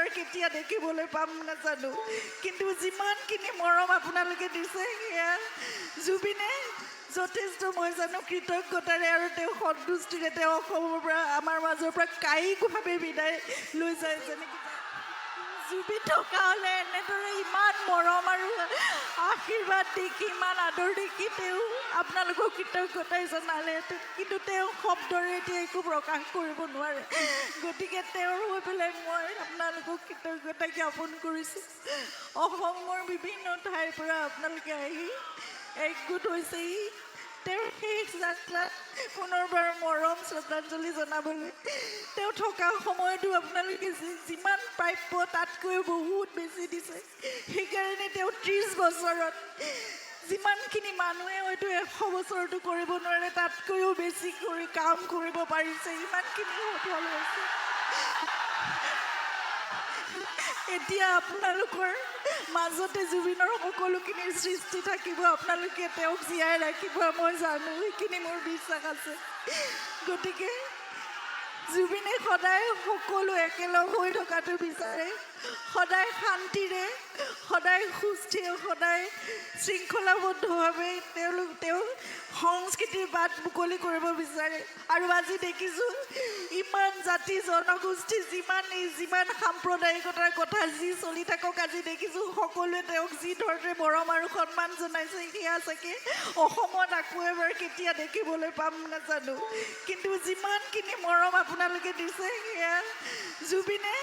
এবাৰ কেতিয়া দেখিবলৈ পাম নাজানো কিন্তু যিমানখিনি মৰম আপোনালোকে দিছে সেয়া জুবিনে যথেষ্ট মই জানো কৃতজ্ঞতাৰে আৰু তেওঁ সন্তুষ্টিৰে তেওঁ অসমৰ পৰা আমাৰ মাজৰ পৰা কায়িকভাৱে বিদায় লৈ যায় যেনেকৈ জুবিন থকা হ'লে এনেদৰে ইমান মৰম আৰু আশীৰ্বাদ দেখি ইমান আদৰ দেখি তেওঁ আপোনালোকক কৃতজ্ঞতাই জনালে কিন্তু তেওঁ শব্দৰে এতিয়া একো প্ৰকাশ কৰিব নোৱাৰে গতিকে তেওঁৰ হৈ পেলাই মই আপোনালোকক কৃতজ্ঞতা জ্ঞাপন কৰিছোঁ অসমৰ বিভিন্ন ঠাইৰ পৰা আপোনালোকে আহি একগোট হৈছেহি তেওঁৰ শেষ যাত্ৰাত পুনৰবাৰ মৰম শ্ৰদ্ধাঞ্জলি জনাবলৈ তেওঁ থকা সময়তো আপোনালোকে যিমান প্ৰাপ্য তাতকৈ বহুত বেছি দিছে সেইকাৰণে তেওঁ 30 বছৰত যিমানখিনি মানুহে হয়তো 100 বছৰতো কৰিব নোৱাৰে তাতকৈও বেছি কৰি কাম কৰিব পাৰিছে ইমানখিনি সফল হৈছে এতিয়া আপোনালোকৰ মাজতে জুবিনৰ সকলোখিনিৰ সৃষ্টি থাকিব আপোনালোকে তেওঁক জীয়াই ৰাখিব মই জানো সেইখিনি মোৰ বিশ্বাস আছে গতিকে জুবিনে সদায় সকলো একেলগ হৈ থকাটো বিচাৰে সদায় শান্তিৰে সদায় সুস্থিৰ সদায় শৃংখলাবদ্ধভাৱে তেওঁ সংস্কৃতিৰ বাট মুকলি কৰিব বিচাৰে আৰু আজি দেখিছোঁ ইমান জাতি জনগোষ্ঠী যিমান সাম্প্ৰদায়িকতাৰ কথা যি চলি থাকক আজি দেখিছোঁ সকলোৱে তেওঁক যি ধৰণে মৰম আৰু সন্মান জনাইছে সেয়া চাগে অসমত আকৌ এবাৰ কেতিয়া দেখিবলৈ পাম নাজানো কিন্তু যিমানখিনি মৰম আপোনালোকে দিছে সেয়া জুবিনে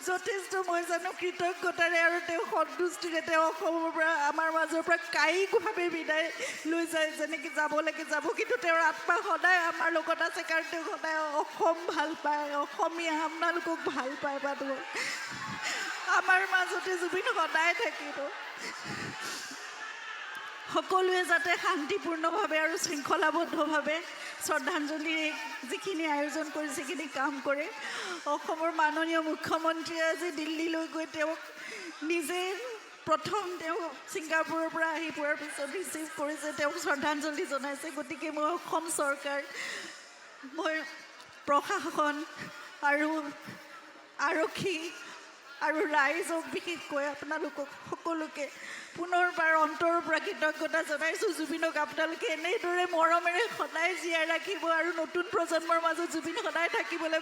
যথেষ্ট মই জানো কৃতজ্ঞতাৰে আৰু তেওঁ সন্তুষ্টিৰে তেওঁ অসমৰ পৰা আমাৰ মাজৰ পৰা কায়িকভাৱে বিদায় লৈ যায় যেনেকৈ যাব লাগে যাব কিন্তু তেওঁৰ আত্মা সদায় আমাৰ লগত আছে কাৰণ তেওঁ সদায় অসম ভাল পায় অসমীয়া আপোনালোকক ভাল পায় বাৰু আমাৰ মাজতে জুবিন সদায় থাকিব সকলোৱে যাতে শান্তিপূৰ্ণভাৱে আৰু শৃংখলাবদ্ধভাৱে শ্ৰদ্ধাঞ্জলি যিখিনি আয়োজন কৰিছে সেইখিনি কাম কৰে অসমৰ মাননীয় মুখ্যমন্ত্ৰীয়ে আজি দিল্লীলৈ গৈ তেওঁক নিজে প্ৰথম তেওঁ ছিংগাপুৰৰ পৰা আহি পোৱাৰ পিছত ৰিচিভ কৰিছে তেওঁক শ্ৰদ্ধাঞ্জলি জনাইছে গতিকে মই অসম চৰকাৰ মই প্ৰশাসন আৰু আৰক্ষী আৰু ৰাইজক বিশেষকৈ আপোনালোকক সকলোকে পুনৰবাৰ অন্তৰৰ পৰা কৃতজ্ঞতা জনাইছোঁ জুবিনক আপোনালোকে এনেদৰে মৰমেৰে সদায় জীয়াই ৰাখিব আৰু নতুন প্ৰজন্মৰ মাজত জুবিন সদায় থাকিবলৈ